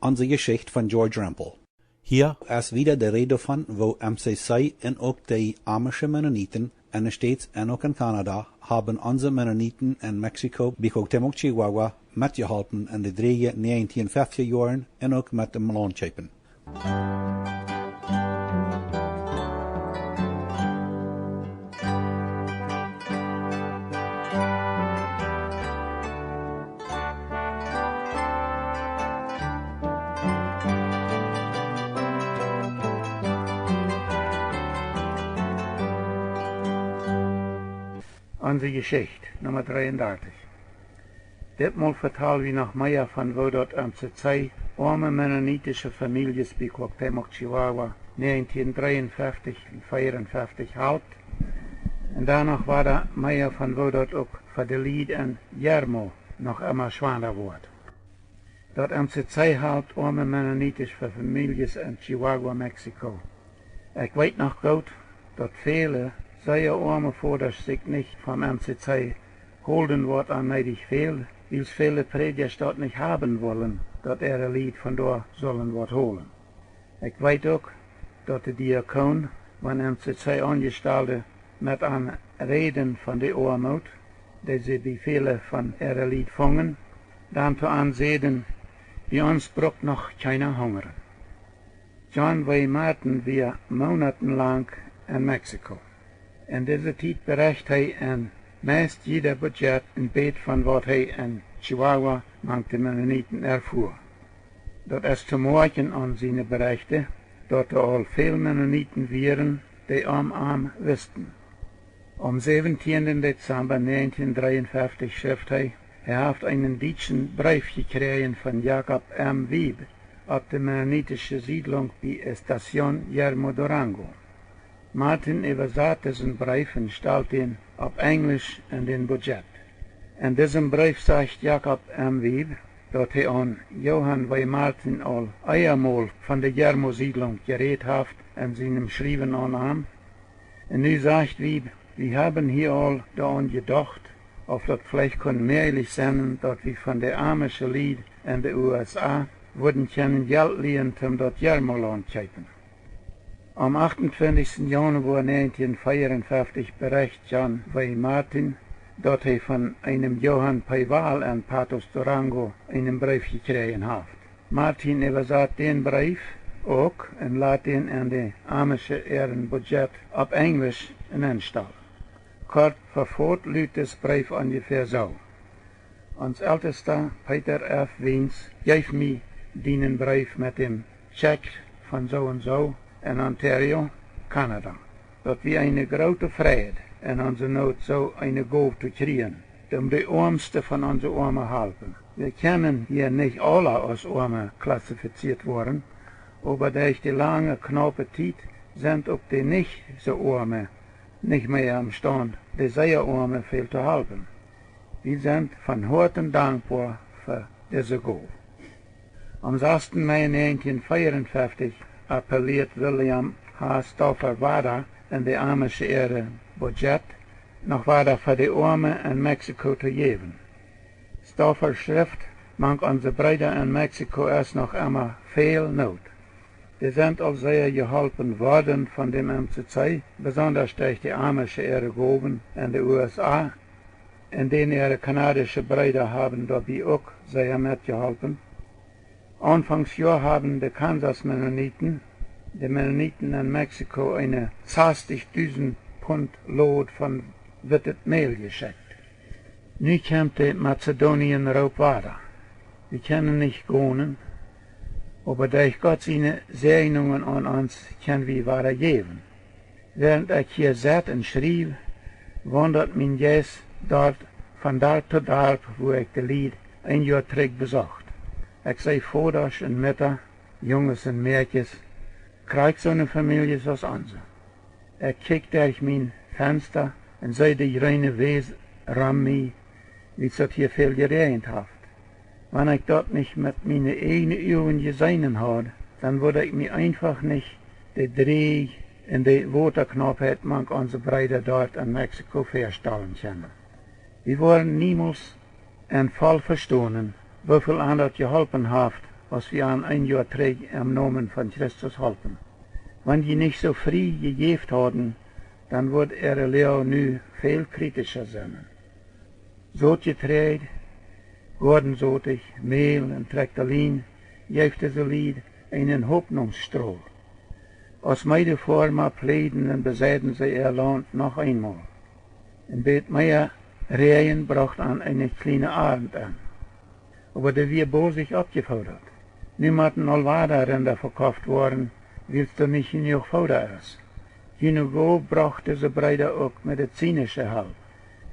unsere Geschicht von George Rempel. Hier Ist wieder die Rede von, wo MCC und auch die amischen Mennoniten in den States und auch in Kanada haben unsere Mennoniten in Mexiko, Bicotemoc, Chihuahua, mitgeholfen in den 1950er Jahren und auch mit dem Lohnschäpen. Unsere Geschicht, Nummer 33. Ditmal vertellen wir noch mehr von wo dort MCC arme mennonitische Families bei Cuauhtémoc, Chihuahua 1953 und 54 Halpt. Und danach war da mehr von wo dort auch für die Lied en Jermo noch immer schwanger wordt. Dort MCC Halpt arme mennonitische Families in Chihuahua, Mexiko. Ich weet noch gut, dort viele sehr arme Voders sich nicht vom MCC holden wordt an neidig veel, weil viele Predigers dort nicht haben wollen, dat ein Lied von dort sollen wordt holen. Ich weet auch, dat de Diakon, wenn MCC angestaltet, met an Reden von der Armut, die sie bei vielen von ihrer Lied fangen, dann zu ansehen, bei uns brucht noch keiner Hunger. John W. Martin wir monatelang in Mexiko. In dieser Zeit bereicht en meist jeder Budget een beet van wat hij in Chihuahua mangt de Mennoniten erfuhr. Dat is te morgen aan zijn berichten, dat er al veel Mennoniten waren, die arm wisten. Am 17. Dezember 1953 schrift hij heeft einen deutschen Brief gekregen von Jacob M. Wieb op de mennonitische Siedlung bij Station Yermo Durango. Martin übersah diesen Brief und stellt ihn auf Englisch in den Budget. In diesem Brief sagt Jacob M. Wieb, dass er an Johann W. Martin all einmal von der Yermo-Siedlung geredet hat in seinem Schreiben an. Und nu sagt Wieb, wir haben hier all daran gedacht, auf das vielleicht kann möglich sein, dass wir von der amischen Lied in den USA würden können Geld leihen, um das Yermo-Land zu kaufen. Am 28. Januar 1954 berichtet John W. Martin, dass er von einem Johann Paival in Patos Durango einen Brief gekriegt hat. Martin übersah den Brief auch und lässt ihn in die amische Ehrenbudget auf Englisch instellen. Kort verfolgt lügt das Brief ungefähr so. Uns ältester Peter F. Wiens gab mir den Brief mit dem Check von so und so in Ontario, Kanada. Dat wir eine große Freude in unserer Not so eine Gabe zu kriegen, um die Armsten von unseren Armen helfen. Wir können hier nicht alle als Arme klassifiziert worden, aber durch die lange, knappe Zeit sind auch die nicht so Arme nicht mehr am Stand, die sehr Arme viel zu helfen. Wir sind von Herzen dankbar für diese Gabe. Am 6. Mai 1954 appelliert William H. Stauffer Wada in die amische Ehre Budget noch Wada für die Arme in Mexiko zu geben. Stauffer schrift, manch unsere Brüder in Mexiko ist noch immer viel Not. Die sind auch sehr geholfen worden von dem MCC, besonders durch die amische Ehre Goben in den USA, in denen ihre kanadische Brüder haben dabei auch sehr mitgeholfen. Anfangsjahr haben die Kansas-Mennoniten, die Mennoniten in Mexiko, eine 60.000 Pfund Lot von wittet Mehl geschickt. Nu kommt die Mazedonien-Raub weiter. Wir können nicht gehen, aber durch Gott seine Segnungen an uns können wir weitergeben. Während ich hier sitze und schrieb, wandert mein Geist dort von Dorf zu Dorf, wo ich das Lied ein Jahr zurück besucht. Ich sehe Vaters und Mütter, Jungs und Mädchen, krieg so eine Familie als unsere. Ich kick durch mein Fenster und sehe die reine Wesen ran mich, wie es hier viel geregnet hat. Wenn ich dort nicht mit meinen eigenen Augen gesehen habe, dann würde ich mir einfach nicht die Dreh in die Waterknappheit manch unsere Brüder dort in Mexiko vorstellen können. Wir wollen niemals en Fall verstonen, wieviel anderen geholpen heeft als wir an ein Jahr terug im Namen von Christus halten. Wenn die nicht so früh gegeft hadden, dann wird ihre Lehre nu viel kritischer sein. Zootgetreid, gordenzotig, Mehl und Traktalin, geeft deze Lied einen Hoffnungsstrahl. Als meide Forma pleiten und beseiten sie ihr Land noch einmal. Ein bet mehr Rehen bracht an eine kleine Abend an. Aber der wir bosig abgefordert. Niemanden Alvada-Rinder verkauft worden, willst du nicht genug Futter essen. Genug brachte sie Brüder auch medizinische Hilfe.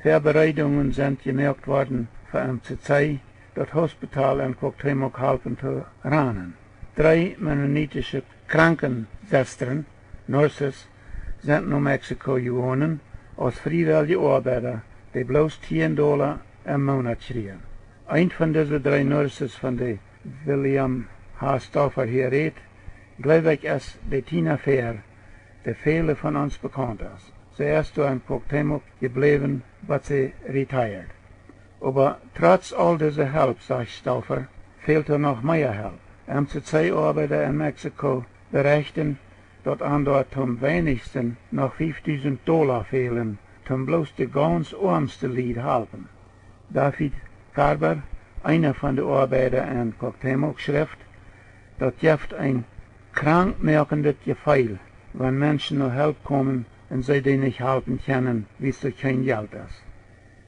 Vorbereitungen sind gemerkt worden für MCC, das Hospital in Cuauhtémoc helfen zu ranen. 3 mennonitische Krankenschwestern, Nurses, sind nach Mexiko gewonnen, als freiwillige Arbeiter, die bloß $10 im Monat kriegen. Ein von diesen 3 Nurses von der William H. Stauffer hier redet, glaube ich, ist die Tina Fair, der viele von uns bekannt ist. Sie ist in Plautdietsch geblieben, was sie retired. Aber trotz all dieser Hilfe, sagt Stauffer, fehlte noch mehr Hilfe. MCC-Arbeiter in Mexiko berichten, dass an dort am wenigsten noch $5.000 fehlen, um bloß die ganz ärmste Lied helfen. David Carver, einer von den Arbeitern in Cuauhtémoc, schrift, das gibt ein krankmakendes Gefühl, wenn Menschen noch Hilfe kommen und sie die nicht helfen können, wie es kein Geld ist.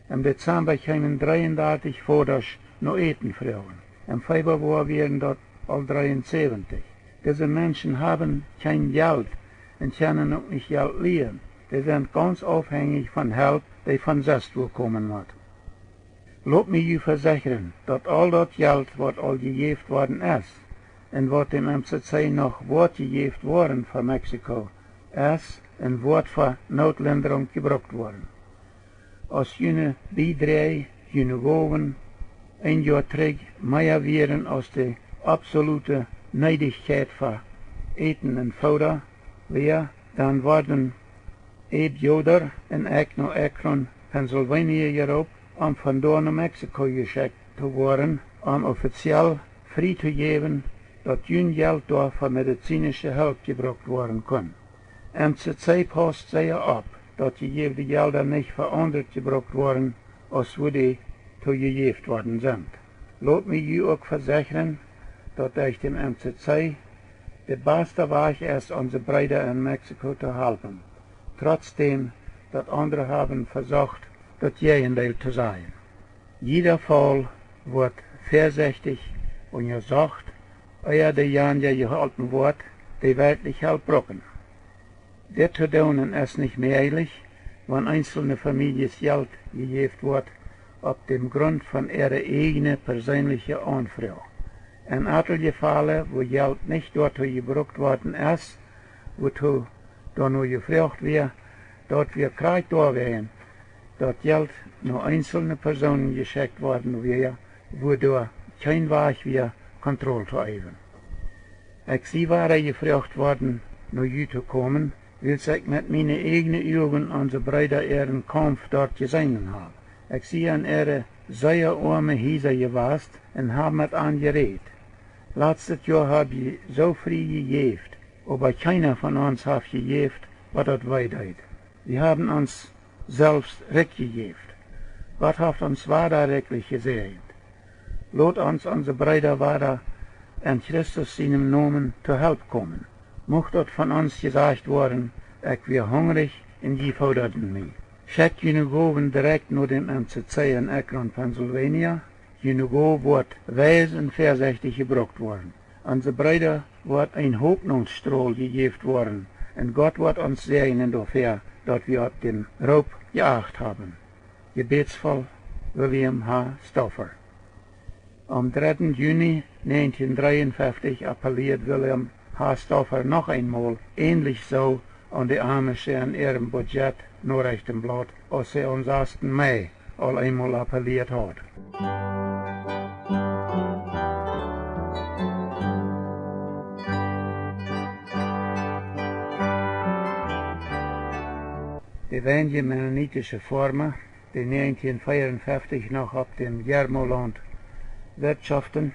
Im Dezember kamen 33 Vaters noch eten fragen. Im Februar werden dort all 73. Diese Menschen haben kein Geld und können auch nicht Geld leben. Die sind ganz abhängig von Hilfe, die von selbst kommen wird. Lass mich versichern, dass all das Geld, was all gegeben worden ist, und was dem MCC noch wird gegeben worden für Mexiko, ist und wird für Notlinderung gebraucht worden. Als jene Beiträge, jene Gaben, ein Jahr terug mehr wären als die absolute Neidigkeit für Eten und Futter, dann werden Joder in Akron, Akron, Pennsylvania gerobt, um von dort nach Mexiko geschickt zu werden, um offiziell frei zu geben, dass kein Geld dort für medizinische Hilfe gebraucht werden kann. MCC passt sehr ab, dass die gegebene Gelder nicht verändert gebraucht werden, als wo die zugegeben worden sind. Lass mich auch versichern, dass durch dem MCC der beste Weg ist, unsere Brüder in Mexiko zu helfen. Trotzdem, dass andere haben versucht, das Gegenteil zu sein. Jeder Fall wird vorsichtig und gesagt, ehe der Janja gehalten wird, die wirklich halt brauchen. Das zu tun ist nicht möglich, wenn einzelne Familien Geld gegeben wird, auf dem Grund von ihrer eigenen persönlichen Anfrage. In etlichen Fällen, wo Geld nicht dort gebraucht worden ist, wozu da nur gefragt wird, dort wir Krieg da wären, dort Geld nur einzelne Personen geschickt worden wäre, wodurch kein Weg wäre, Kontrolle zu üben. Ich war gefragt worden, nach hier zu kommen, will ich mit meinen eigenen Augen unsere Brüder ihren Kampf dort gesehen haben. Ich sehe an ihre sehr arme Häuser gewasst und habe mit angeredet. Letztes Jahr habe ich so früh gegeben, aber keiner von uns hat gegeben, was das weitergeht. Wir haben uns selbst weggegeben. Was hat uns weiter wirklich gesegnet? Lot uns unsere Brüder weiter in Christus seinem Namen zu Hilfe kommen. Mocht dort von uns gesagt worden, ich wir hungrig und die forderten mich. Schickt jene Gaben direkt nur dem MCC in Akron, Pennsylvania. Jene Gaben wird weise und vorsichtig gebraucht worden. Unsere Brüder wird ein Hoffnungsstrahl gegeben worden. Und Gott wird uns segnen dafür, dass wir auf den Raub geachtet haben. Gebetsvoll William H. Stauffer. Am 3. Juni 1953 appelliert William H. Stauffer noch einmal, ähnlich so an die Amische in ihrem Budget Nachrichtenblatt, als sie am 6. Mai all einmal appelliert hat. Die wenige mennonitische Formen, die 1954 noch auf dem Jarmoland wirtschaften,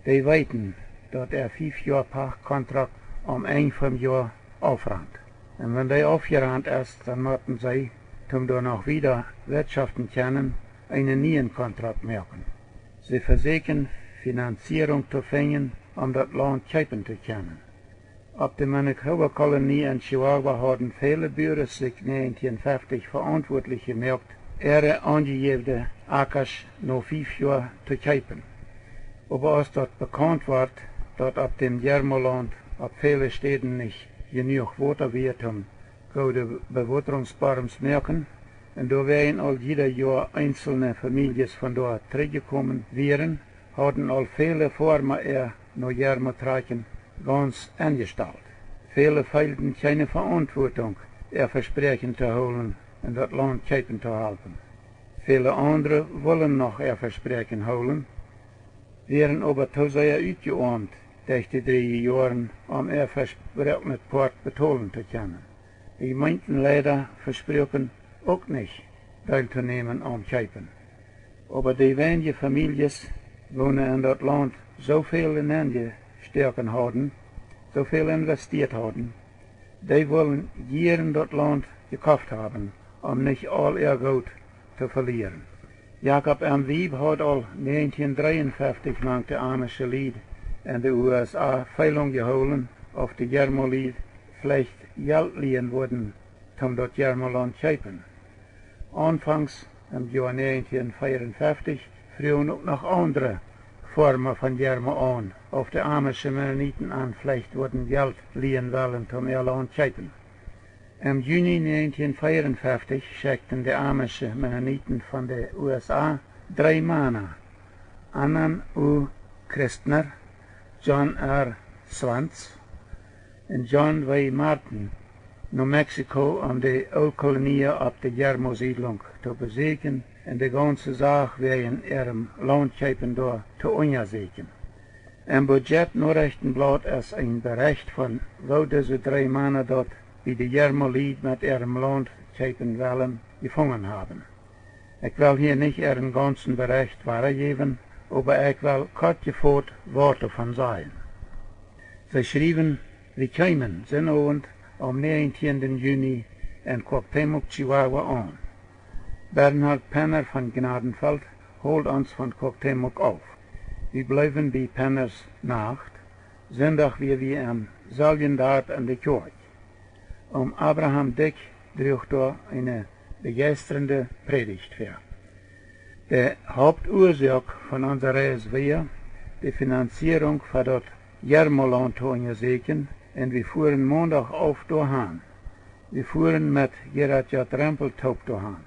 Die weten dat 5 Jahre Pachtkontrakt om 1 vom Jahr aufrannt. Und wenn die aufgerannt ist, dann müssen sie, um da noch wieder wirtschaften können, einen neuen Kontrakt machen. Sie versuchen, Finanzierung zu finden, um das Land kaufen zu können. Auf der Manitoba-Kolonie in Chihuahua haben viele Bürger sich 1950 verantwortlich gemacht, ihre angegebene Ackers noch 5 Jahre zu kaufen. Aber als dort bekannt wird, dass auf dem Järmoland auf viele Städten nicht genug Wasser wird, um gute Bewässerungsbarms merken, und da wären all jeder Jahr einzelne Familien von dort zurückgekommen wären, hatten all viele Formen nach Järmotreichen ganz angestellt. Viele fehlten keine Verantwortung, Versprechen zu holen und das Land kaufen zu halten. Viele andere wollen noch Versprechen holen, wären aber zu sehr uitgearmd durch die 3 Jahren, um versprochene Part bezahlen zu können. Die meinten leider versprochen auch nicht teilzunehmen am Kaufen. Aber die wenigen Familien, wohnen in das Land so viel in angestärkt haben, so viel investiert haben, die wollen jeden das Land gekauft haben, um nicht all ihr Geld zu verlieren. Jacob M. Wieb hat al 1953 lang de amische Lied in de USA Feilung geholen, auf de Järmolied vielleicht Geld liehen wurden, um dat Järmoland kaufen. Anfangs im Jahr 1954 frühen auch noch andere Formen von Järmo an, auf de amische Mennoniten an vielleicht wurden Geld liehen wollen, um ihr Land kaufen. Im Juni 1954 schickten die amische Mennoniten von den USA 3 Männer, Annan U. Christner, John R. Swans und John W. Martin, nach Mexiko, um die Oldkolonie auf der Järmo-Siedlung zu besuchen und die ganze Sache wegen ihrem Landkaufen da zu untersuchen. Im Budgetnachrichtenblatt ist ein Bericht von, wo diese 3 Männer dort wie die Järmolied mit ihrem Land kaufen wollen, gefangen haben. Ich will hier nicht ihren ganzen Bericht weitergeben, aber ich will kurz gefort Worte von sein. Sie schrieben, wir kamen Sinnabend am 19. Juni in Cuauhtémoc, Chihuahua an. Bernhard Penner von Gnadenfeld holt uns von Cuauhtémoc auf. Wir bleiben bei Penners Nacht, Sonntag wir am Salgendart in der Kirche. Abraham Dick droeg da eine begeisternde Predigt für. Die Hauptursache von unserer Reise war die Finanzierung für das Järmoland zu untersuchen, und wir fuhren Montag auf dahin. Wir fuhren mit Gerard J. Rempel dahin.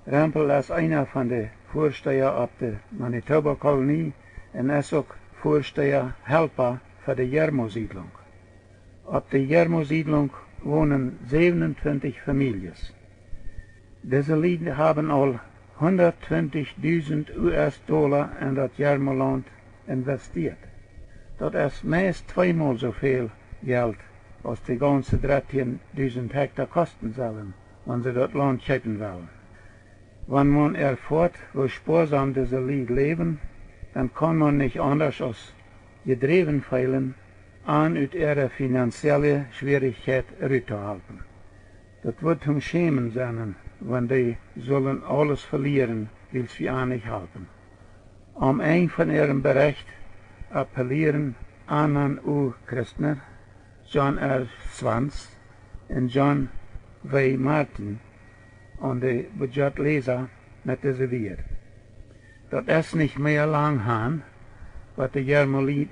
Rempel ist einer von den Vorstehern auf der Manitoba-Kolonie und ist auch Vorsteher Helper für die Järmo-Siedlung. Auf der Järmo-Siedlung wohnen 27 Familien. Diese Leute haben all 120.000 US-Dollar in das Järmoland investiert. Das ist meist 2-mal so viel Geld, als die ganze 13.000 Hektar kosten sollen, wenn sie das Land kaufen wollen. Wenn man erfährt, wo sparsam diese Leute leben, dann kann man nicht anders als gedreven feilen, an uit ihre finanzielle Schwierigkeit rüberzuhalten. Das wird zum Schämen sein, wenn die sollen alles verlieren, will sie auch nicht halten. Am Ende von ihrem Bericht appellieren Annan U. Christner, John R. Swans und John W. Martin an die Budgetleser mit dieser Wied. Das ist nicht mehr lang han, was der Järmolied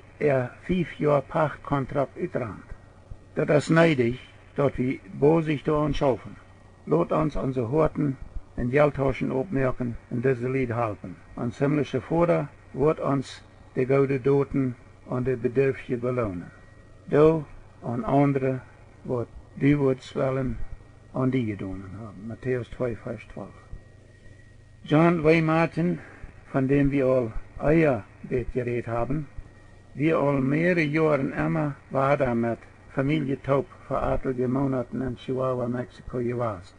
5 Jahre Pachtkontrakt uitrannt. Dat is neidig, dat wir bosig da uns schaffen. Lot uns unsere Horten und Geldtaschen opmerken und diese Lied halten. Uns himmlische Vater wird uns die gute Doten und die Bedürftige belohnen. Du und andere wird die wollen an die gedonen haben. Matthäus 2, Vers 12. John W. Martin, von dem wir all Eierbett geredet haben, wir all mehrere Jahre immer weiter mit Familie Taub vor etliche Monaten in Chihuahua, Mexiko gewesen,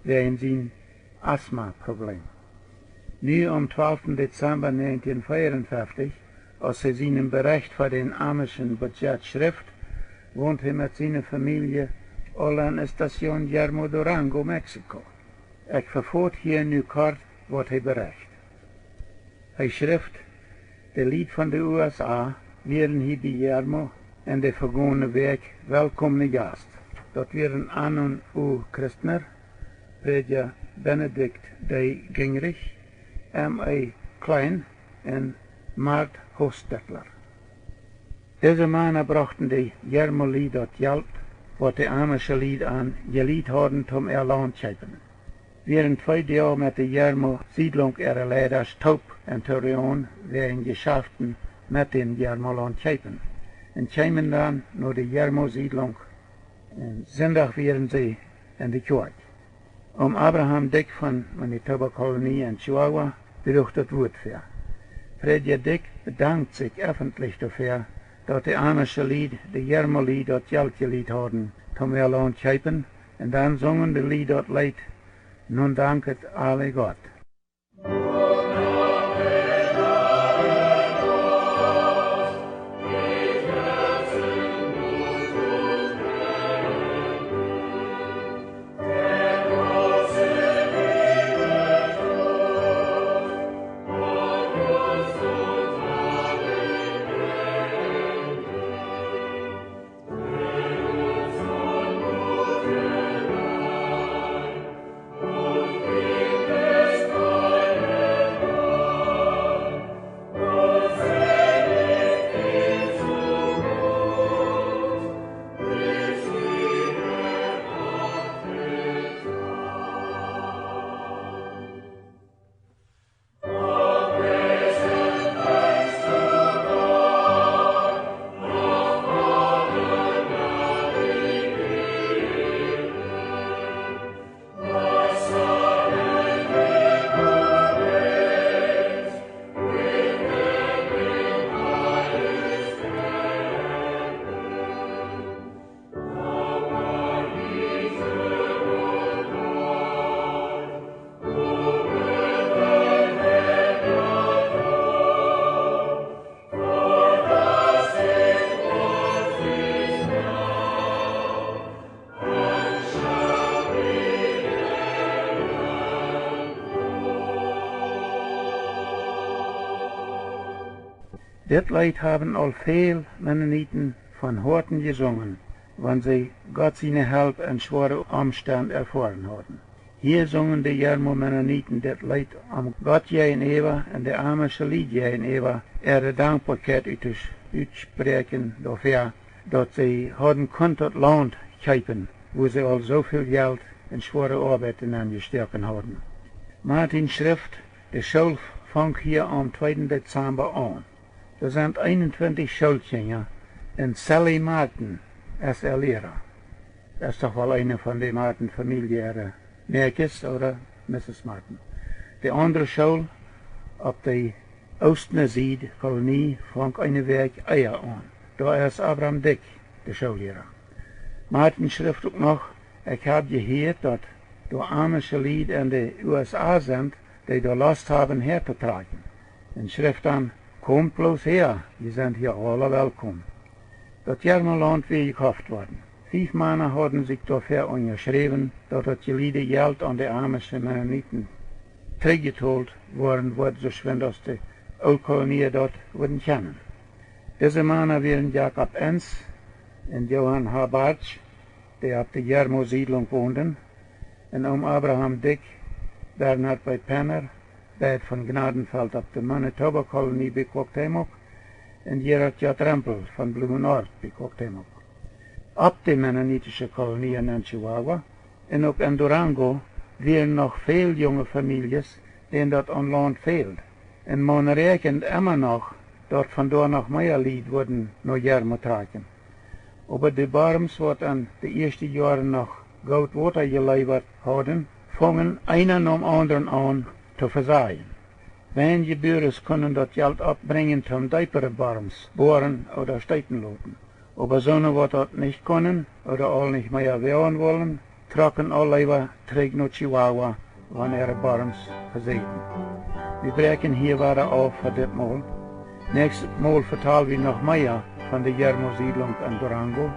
wegen sein Asthma-Problem. Nu am 12. Dezember 1954, als er seinen Bericht für den amischen Budget schrift, wohnt er mit seiner Familie all an der Station Yermo Durango, Mexiko. Ich verfolge hier nu kort, was er bericht. Hij schrift, de Lied van de USA wären hier bij Yermo en de vergående week welkomne gast. Dat wären an und u Christner, Prediger Benedikt de Gingrich, M.A. Klein en Mart Hostetler. Deze mannen brachten de Yermo-Lied dat Halpt, wat de amische Lied aan gelied hadden om Land schepen. Während 2 Jahre mit der Yermo-Siedlung ihrer Leiders Taub und Torion wären Geschäften mit den Yermo-Land schepen. Und kämen dann nur die Yermo-Siedlung. Und Sonntag wären sie in die Kirche. Abraham Dick von Manitoba-Kolonie in Chihuahua berucht das Wort für. Prediger Dick bedankt sich öffentlich dafür, dass die amische Lied, die Yermo-Lied, das Jaltje-Lied hadden, zum Land schepen. Und dann zongen die Lied das Leid, nun danket alle Gott. Dit Lied haben all veel Mennoniten von Horten gesungen, wann sie Gott seine Halp en schwere Umstand erfahren hatten. Hier sungen die Yermo-Mennoniten dit Lied am Gott gegenüber en de amische Lied gegenüber ihre Dankbarkeit uitspreken dafür, dat sie hadden kon tot Land schepen, wo sie al zoveel Geld en schwere Arbeiten angesteken hadden. Martin schrift, de Schule fang hier am 2. Dezember an. Er sind 21 Schulkinder und Sally Martin als Lehrer. Das ist doch wohl eine von der Martin-Familie, Merkes oder Mrs. Martin. Die andere Schule, auf der Oostner-Kolonie, fängt eine Werk Eier an. Da ist Abraham Dick, der Schullehrer. Martin schrift auch noch, ich habe gehört, dass die amische Lied in den USA sind, die da Lust haben herzutragen. Und schrift dann, kommt bloß her, wir sind hier alle willkommen. Das Yermo-Land wäre gekauft worden. 5 Männer hatten sich dafür unterschrieben, dass das geliehene Geld an die amischen Mennoniten zurückgezahlt worden wird, so schön aus der Oldkolonie dort wurden kennen. Diese Männer wären Jakob Enz und Johann Halpt, die auf der Yermo-Siedlung wohnten, und Abraham Dick, Bernhard bei Penner, beide von Gnadenfeld auf der Manitoba-Kolonie bei Quochtemoc und Gerard J. Rempel von Blumenort bei Quochtemoc. Ab der mennonitische Kolonie in Chihuahua und auch in Durango wären noch viele junge Familien, denen dort an Land fehlt. Und man rechnet immer noch, dort von dort nach Meierlied wurden noch Yermo tragen. Aber die Barms, die an die ersten Jahren noch Goldwater geliefert haben, fangen einer nach dem anderen an zu versagen. Wenn Gebühren können das Geld abbringen zum diepere Barms, bohren oder steiten lassen. Aber solche, die das nicht können oder all nicht mehr werden wollen, tragen alle lieber zurück nach Chihuahua, wann ihre Barms versehen. Wir brechen hier weiter auf für das Mal. Nächstes Mal vertalen wir noch mehr von der Jermo-Siedlung an Durango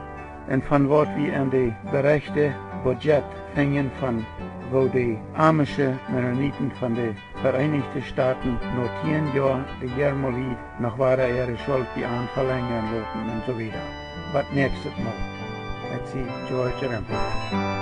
und von was wir an die berechte Budget fingen von wo die amische Mennoniten von den Vereinigten Staaten nur 10 Jahre die Jermo-Lied noch wahre ihre Schuld die anverlängern wollten und so weiter. Was nächstes Mal? Jetzt sie George Rempel.